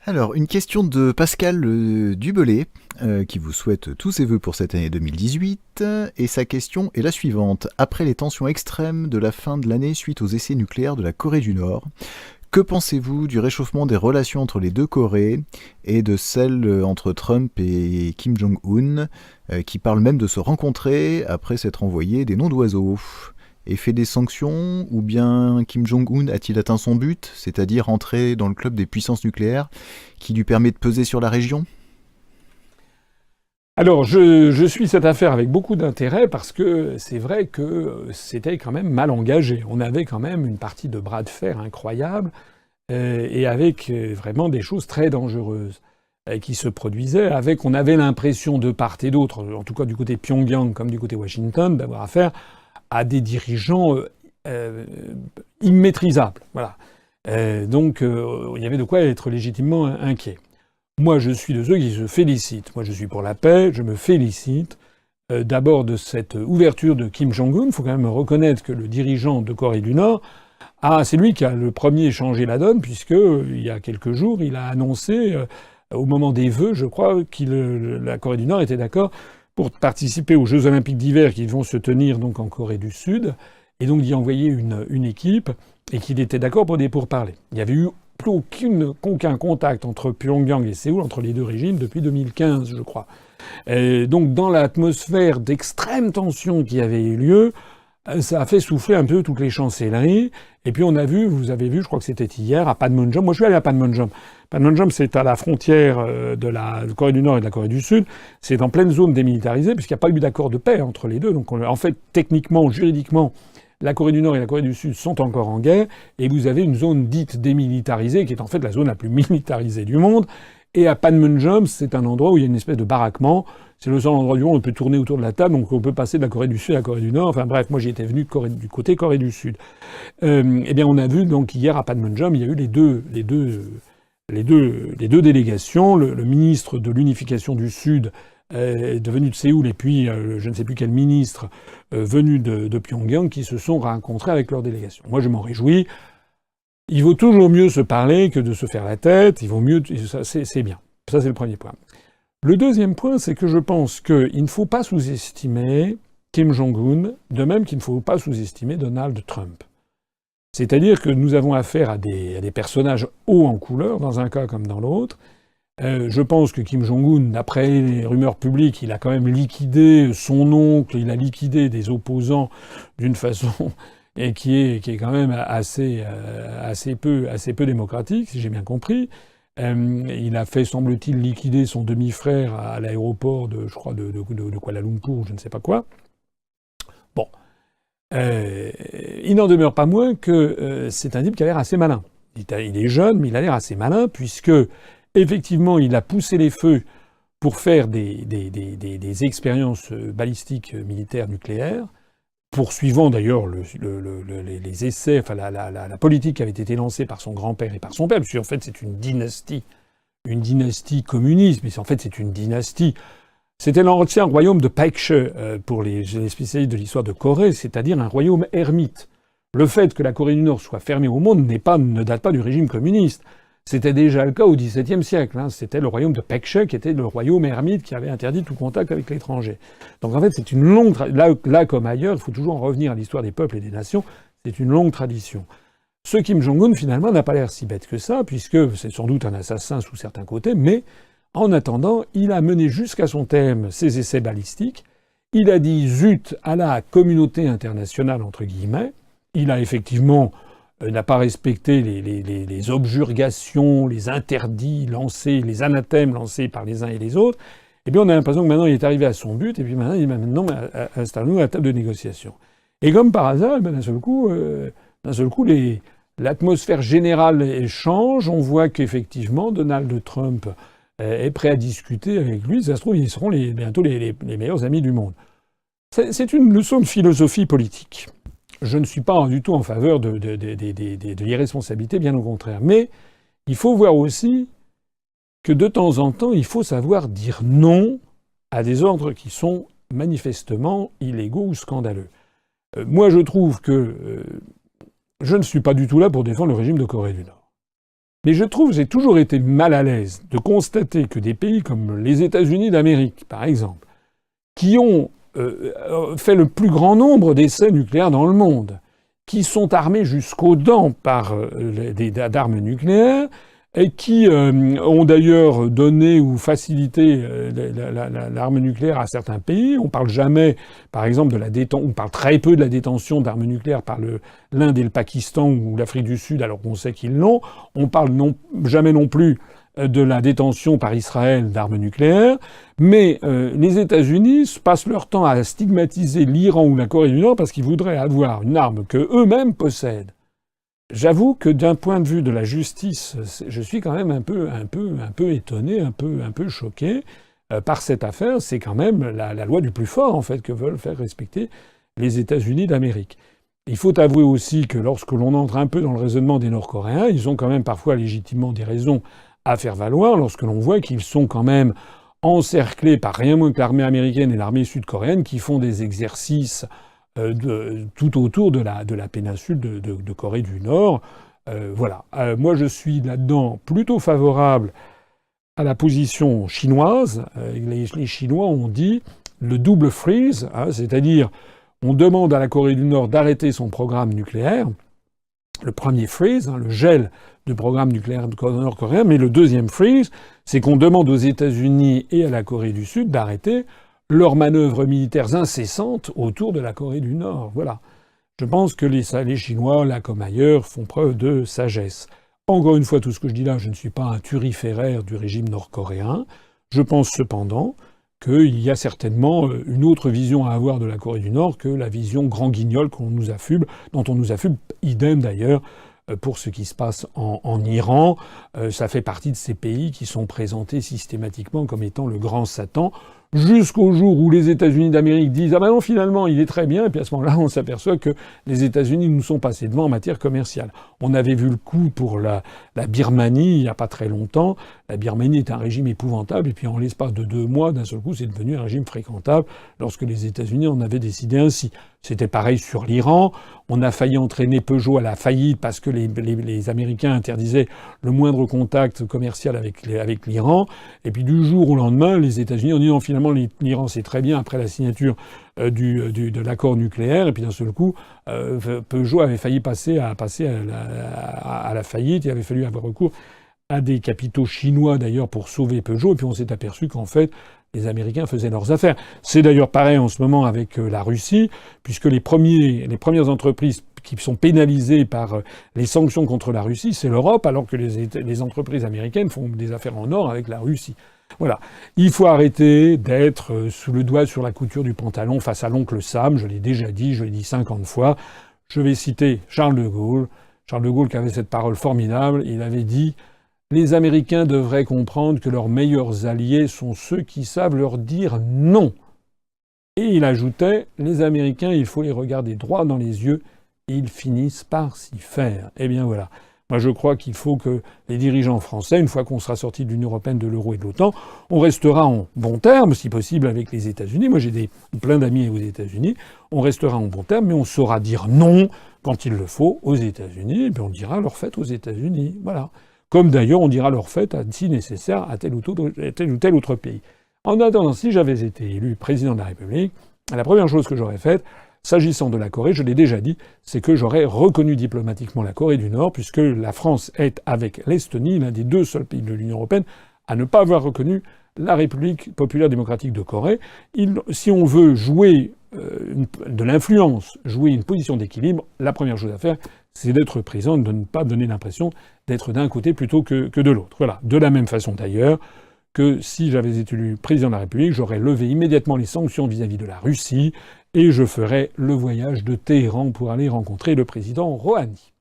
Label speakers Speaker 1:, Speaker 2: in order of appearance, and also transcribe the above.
Speaker 1: Alors, une question de Pascal Dubelé, qui vous souhaite tous ses vœux pour cette année 2018. Et sa question est la suivante. Après les tensions extrêmes de la fin de l'année suite aux essais nucléaires de la Corée du Nord, que pensez-vous du réchauffement des relations entre les deux Corées et de celle entre Trump et Kim Jong-un, qui parlent même de se rencontrer après s'être envoyé des noms d'oiseaux? Effet des sanctions, ou bien Kim Jong-un a-t-il atteint son but, c'est-à-dire entrer dans le club des puissances nucléaires, qui lui permet de peser sur la région?
Speaker 2: Alors, je suis cette affaire avec beaucoup d'intérêt parce que c'est vrai que c'était quand même mal engagé. On avait quand même une partie de bras de fer incroyable et avec vraiment des choses très dangereuses qui se produisaient. On avait l'impression de part et d'autre, en tout cas du côté Pyongyang comme du côté Washington, d'avoir affaire à des dirigeants euh, immaîtrisables. Voilà. Il y avait de quoi être légitimement inquiet. Moi, je suis de ceux qui se félicitent. Moi, je suis pour la paix. Je me félicite d'abord de cette ouverture de Kim Jong-un. Il faut quand même reconnaître que le dirigeant de Corée du Nord, c'est lui qui a le premier changé la donne, puisque il y a quelques jours, il a annoncé, au moment des vœux, je crois, que la Corée du Nord était d'accord pour participer aux Jeux Olympiques d'hiver qui vont se tenir donc en Corée du Sud, et donc d'y envoyer une équipe, et qu'il était d'accord pour des pourparlers. Il n'y avait eu plus aucun contact entre Pyongyang et Séoul, entre les deux régimes, depuis 2015, je crois. Et donc dans l'atmosphère d'extrême tension qui avait eu lieu, ça a fait souffler un peu toutes les chancelleries. Et puis on a vu, vous avez vu, je crois que c'était hier, à Panmunjom. Moi je suis allé à Panmunjom. Panmunjom, c'est à la frontière de la Corée du Nord et de la Corée du Sud. C'est en pleine zone démilitarisée, puisqu'il n'y a pas eu d'accord de paix entre les deux. Donc en fait, techniquement, juridiquement, la Corée du Nord et la Corée du Sud sont encore en guerre, et vous avez une zone dite démilitarisée, qui est en fait la zone la plus militarisée du monde. Et à Panmunjom, c'est un endroit où il y a une espèce de baraquement. C'est le seul endroit du monde où on peut tourner autour de la table, donc on peut passer de la Corée du Sud à la Corée du Nord. Enfin bref, moi j'y étais venu du côté Corée du Sud. Eh bien, on a vu donc hier à Panmunjom, il y a eu les deux délégations, le ministre de l'unification du Sud venu de Séoul, et puis je ne sais plus quel ministre venu de Pyongyang, qui se sont rencontrés avec leur délégation. Moi, je m'en réjouis. Il vaut toujours mieux se parler que de se faire la tête. Il vaut mieux, c'est bien. Ça, c'est le premier point. Le deuxième point, c'est que je pense qu'il ne faut pas sous-estimer Kim Jong-un, de même qu'il ne faut pas sous-estimer Donald Trump. C'est-à-dire que nous avons affaire à des personnages hauts en couleur, dans un cas comme dans l'autre. Je pense que Kim Jong-un, d'après les rumeurs publiques, il a quand même liquidé son oncle, il a liquidé des opposants d'une façon et qui est quand même assez peu démocratique, si j'ai bien compris. Il a fait, semble-t-il, liquider son demi-frère à l'aéroport je crois, de Kuala Lumpur, je ne sais pas quoi. Bon. Il n'en demeure pas moins que c'est un type qui a l'air assez malin. Il est jeune, mais il a l'air assez malin, puisque, effectivement, il a poussé les feux pour faire des expériences balistiques militaires nucléaires, poursuivant d'ailleurs les essais, enfin la politique qui avait été lancée par son grand-père et par son père, parce qu'en fait c'est une dynastie communiste, mais en fait c'est une dynastie. C'était l'ancien royaume de Paekche pour les spécialistes de l'histoire de Corée, c'est-à-dire un royaume ermite. Le fait que la Corée du Nord soit fermée au monde ne date pas du régime communiste. C'était déjà le cas au XVIIe siècle. C'était le royaume de Paekche qui était le royaume ermite qui avait interdit tout contact avec l'étranger. Donc en fait, c'est une longue là comme ailleurs, il faut toujours en revenir à l'histoire des peuples et des nations. C'est une longue tradition. Ce Kim Jong-un, finalement, n'a pas l'air si bête que ça, puisque c'est sans doute un assassin sous certains côtés, mais en attendant, il a mené jusqu'à son terme ses essais balistiques. Il a dit zut à la communauté internationale, entre guillemets. Il a effectivement n'a pas respecté les objurgations, les interdits lancés, les anathèmes lancés par les uns et les autres. Eh bien, on a l'impression que maintenant, il est arrivé à son but, et puis maintenant, il va installons-nous à la table de négociation. Et comme par hasard, d'un seul coup, l'atmosphère générale change. On voit qu'effectivement, Donald Trump est prêt à discuter avec lui. Ça se trouve, ils seront bientôt les meilleurs amis du monde. C'est une leçon de philosophie politique. Je ne suis pas du tout en faveur de l'irresponsabilité, bien au contraire. Mais il faut voir aussi que de temps en temps, il faut savoir dire non à des ordres qui sont manifestement illégaux ou scandaleux. Moi, je trouve que je ne suis pas du tout là pour défendre le régime de Corée du Nord. Mais j'ai toujours été mal à l'aise de constater que des pays comme les États-Unis d'Amérique, par exemple, qui ont fait le plus grand nombre d'essais nucléaires dans le monde, qui sont armés jusqu'aux dents par d'armes nucléaires, et qui ont d'ailleurs donné ou facilité l'arme nucléaire à certains pays. On parle jamais, par exemple, on parle très peu de la détention d'armes nucléaires par l'Inde et le Pakistan ou l'Afrique du Sud, alors qu'on sait qu'ils l'ont. On parle jamais non plus de la détention par Israël d'armes nucléaires. Mais les États-Unis passent leur temps à stigmatiser l'Iran ou la Corée du Nord parce qu'ils voudraient avoir une arme que eux-mêmes possèdent. J'avoue que d'un point de vue de la justice, je suis quand même un peu étonné, un peu choqué par cette affaire. C'est quand même la loi du plus fort, en fait, que veulent faire respecter les États-Unis d'Amérique. Il faut avouer aussi que lorsque l'on entre un peu dans le raisonnement des Nord-Coréens, ils ont quand même parfois légitimement des raisons à faire valoir lorsque l'on voit qu'ils sont quand même encerclés par rien moins que l'armée américaine et l'armée sud-coréenne qui font des exercices tout autour de la péninsule de Corée du Nord. Voilà. Moi, je suis là-dedans plutôt favorable à la position chinoise. Les Chinois ont dit le double freeze, c'est-à-dire on demande à la Corée du Nord d'arrêter son programme nucléaire. Le premier freeze, le gel du programme nucléaire nord-coréen, mais le deuxième freeze, c'est qu'on demande aux États-Unis et à la Corée du Sud d'arrêter leurs manœuvres militaires incessantes autour de la Corée du Nord. Voilà. Je pense que les Chinois, là comme ailleurs, font preuve de sagesse. Encore une fois, tout ce que je dis là, je ne suis pas un turiféraire du régime nord-coréen. Je pense cependant qu'il y a certainement une autre vision à avoir de la Corée du Nord que la vision grand guignol dont on nous affuble, idem d'ailleurs, pour ce qui se passe en Iran. Ça fait partie de ces pays qui sont présentés systématiquement comme étant le grand Satan, jusqu'au jour où les États-Unis d'Amérique disent « Ah ben non, finalement, il est très bien », et puis à ce moment-là, on s'aperçoit que les États-Unis nous sont passés devant en matière commerciale. On avait vu le coup pour la Birmanie il n'y a pas très longtemps. La Birmanie est un régime épouvantable, et puis en l'espace de 2 mois, d'un seul coup, c'est devenu un régime fréquentable lorsque les États-Unis en avaient décidé ainsi. C'était pareil sur l'Iran. On a failli entraîner Peugeot à la faillite parce que les Américains interdisaient le moindre contact commercial avec l'Iran. Et puis du jour au lendemain, les États-Unis ont dit non, finalement, l'Iran c'est très bien après la signature de l'accord nucléaire. Et puis d'un seul coup, Peugeot avait failli passer à la faillite. Il avait fallu avoir recours à des capitaux chinois d'ailleurs pour sauver Peugeot. Et puis on s'est aperçu qu'en fait, les Américains faisaient leurs affaires. C'est d'ailleurs pareil en ce moment avec la Russie, puisque les premières entreprises qui sont pénalisées par les sanctions contre la Russie, c'est l'Europe, alors que les entreprises américaines font des affaires en or avec la Russie. Voilà. Il faut arrêter d'être sous le doigt sur la couture du pantalon face à l'oncle Sam. Je l'ai déjà dit, je l'ai dit 50 fois. Je vais citer Charles de Gaulle. Charles de Gaulle qui avait cette parole formidable. Il avait dit « Les Américains devraient comprendre que leurs meilleurs alliés sont ceux qui savent leur dire non. » Et il ajoutait « Les Américains, il faut les regarder droit dans les yeux et ils finissent par s'y faire. » Eh bien voilà. Moi, je crois qu'il faut que les dirigeants français, une fois qu'on sera sorti de l'Union européenne, de l'euro et de l'OTAN, on restera en bons termes, si possible, avec les États-Unis. Moi, j'ai plein d'amis aux États-Unis. On restera en bons termes, mais on saura dire non quand il le faut aux États-Unis. Et puis on dira leur fête aux États-Unis. Voilà. Comme d'ailleurs, on dira leur fête, si nécessaire, à tel ou tel autre pays. En attendant, si j'avais été élu président de la République, la première chose que j'aurais faite, s'agissant de la Corée, je l'ai déjà dit, c'est que j'aurais reconnu diplomatiquement la Corée du Nord, puisque la France est, avec l'Estonie, l'un des 2 seuls pays de l'Union européenne à ne pas avoir reconnu la République populaire démocratique de Corée. Si on veut jouer de l'influence, jouer une position d'équilibre, la première chose à faire, c'est d'être présent, de ne pas donner l'impression d'être d'un côté plutôt que de l'autre. Voilà. De la même façon d'ailleurs que si j'avais été élu président de la République, j'aurais levé immédiatement les sanctions vis-à-vis de la Russie et je ferais le voyage de Téhéran pour aller rencontrer le président Rouhani.